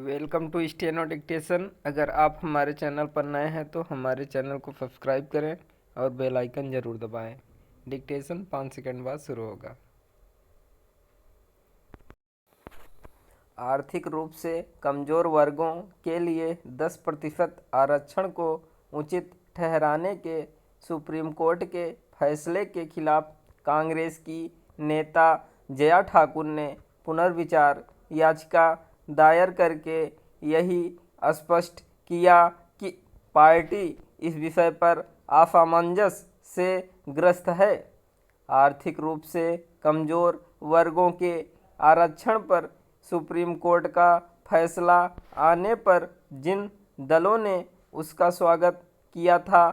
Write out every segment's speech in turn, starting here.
Welcome to steno dictation. अगर आप हमारे चैनल पर नए हैं तो हमारे चैनल को सब्सक्राइब करें और बेल आइकन ज़रूर दबाएं। डिक्टेशन 5 सेकंड बाद शुरू होगा। आर्थिक रूप से कमज़ोर वर्गों के लिए 10% आरक्षण को उचित ठहराने के सुप्रीम कोर्ट के फैसले के खिलाफ कांग्रेस की नेता जया ठाकुर ने पुनर्विचार याचिका दायर करके यही स्पष्ट किया कि पार्टी इस विषय पर असमंजस से ग्रस्त है। आर्थिक रूप से कमज़ोर वर्गों के आरक्षण पर सुप्रीम कोर्ट का फैसला आने पर जिन दलों ने उसका स्वागत किया था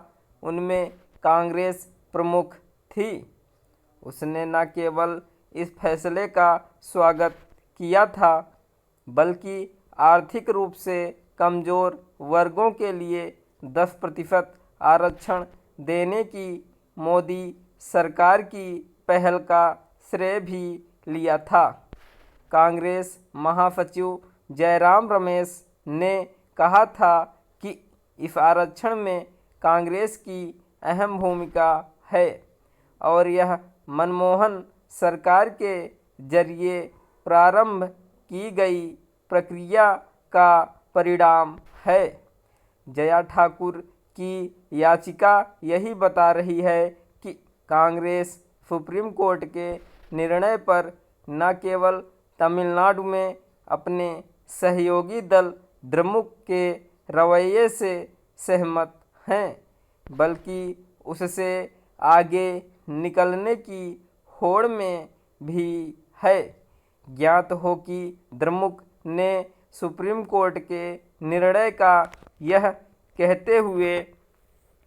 उनमें कांग्रेस प्रमुख थी। उसने न केवल इस फैसले का स्वागत किया था बल्कि आर्थिक रूप से कमज़ोर वर्गों के लिए 10% आरक्षण देने की मोदी सरकार की पहल का श्रेय भी लिया था। कांग्रेस महासचिव जयराम रमेश ने कहा था कि इस आरक्षण में कांग्रेस की अहम भूमिका है और यह मनमोहन सरकार के जरिए प्रारंभ की गई प्रक्रिया का परिणाम है। जया ठाकुर की याचिका यही बता रही है कि कांग्रेस सुप्रीम कोर्ट के निर्णय पर न केवल तमिलनाडु में अपने सहयोगी दल द्रमुक के रवैये से सहमत हैं बल्कि उससे आगे निकलने की होड़ में भी है। ज्ञात हो कि द्रमुक ने सुप्रीम कोर्ट के निर्णय का यह कहते हुए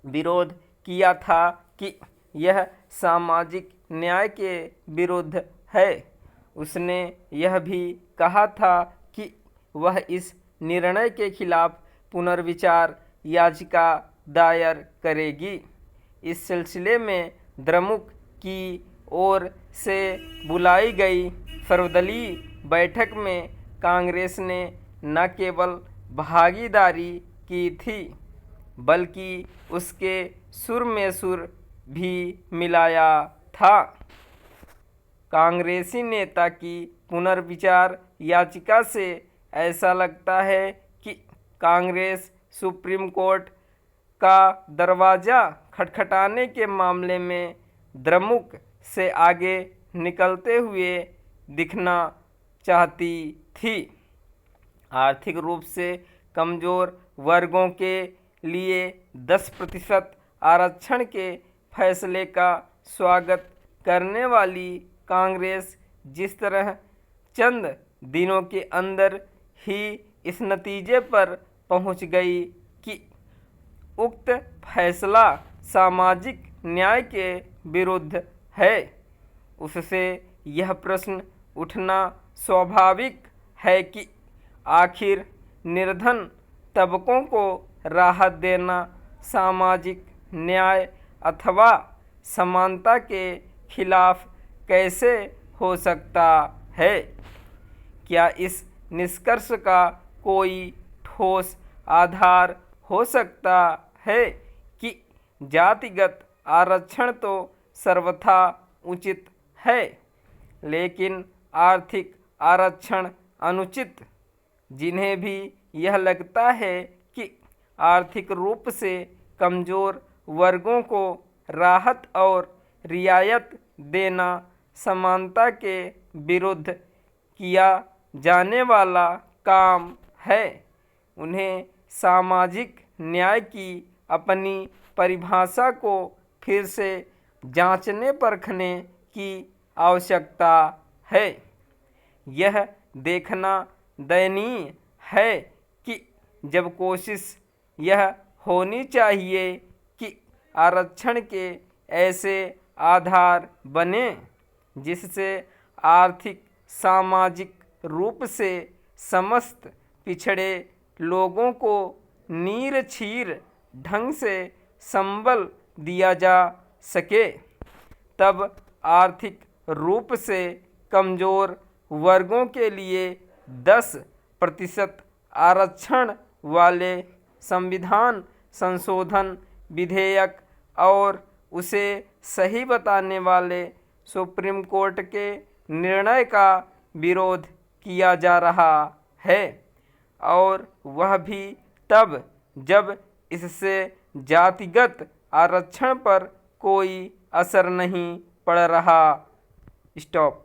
विरोध किया था कि यह सामाजिक न्याय के विरुद्ध है। उसने यह भी कहा था कि वह इस निर्णय के खिलाफ पुनर्विचार याचिका दायर करेगी। इस सिलसिले में द्रमुक की ओर से बुलाई गई सर्वदलीय बैठक में कांग्रेस ने न केवल भागीदारी की थी बल्कि उसके सुर में सुर भी मिलाया था। कांग्रेसी नेता की पुनर्विचार याचिका से ऐसा लगता है कि कांग्रेस सुप्रीम कोर्ट का दरवाज़ा खटखटाने के मामले में द्रमुक से आगे निकलते हुए दिखना चाहती थी। आर्थिक रूप से कमज़ोर वर्गों के लिए 10% आरक्षण के फैसले का स्वागत करने वाली कांग्रेस जिस तरह चंद दिनों के अंदर ही इस नतीजे पर पहुंच गई कि उक्त फैसला सामाजिक न्याय के विरुद्ध है, उससे यह प्रश्न उठना स्वाभाविक है कि आखिर निर्धन तबकों को राहत देना सामाजिक न्याय अथवा समानता के खिलाफ कैसे हो सकता है। क्या इस निष्कर्ष का कोई ठोस आधार हो सकता है कि जातिगत आरक्षण तो सर्वथा उचित है लेकिन आर्थिक आरक्षण अनुचित? जिन्हें भी यह लगता है कि आर्थिक रूप से कमज़ोर वर्गों को राहत और रियायत देना समानता के विरुद्ध किया जाने वाला काम है, उन्हें सामाजिक न्याय की अपनी परिभाषा को फिर से जांचने परखने की आवश्यकता है। यह देखना दयनीय है कि जब कोशिश यह होनी चाहिए कि आरक्षण के ऐसे आधार बने जिससे आर्थिक सामाजिक रूप से समस्त पिछड़े लोगों को नीरछीर ढंग से संबल दिया जा सके, तब आर्थिक रूप से कमज़ोर वर्गों के लिए 10% आरक्षण वाले संविधान संशोधन विधेयक और उसे सही बताने वाले सुप्रीम कोर्ट के निर्णय का विरोध किया जा रहा है, और वह भी तब जब इससे जातिगत आरक्षण पर कोई असर नहीं पड़ रहा। स्टॉप।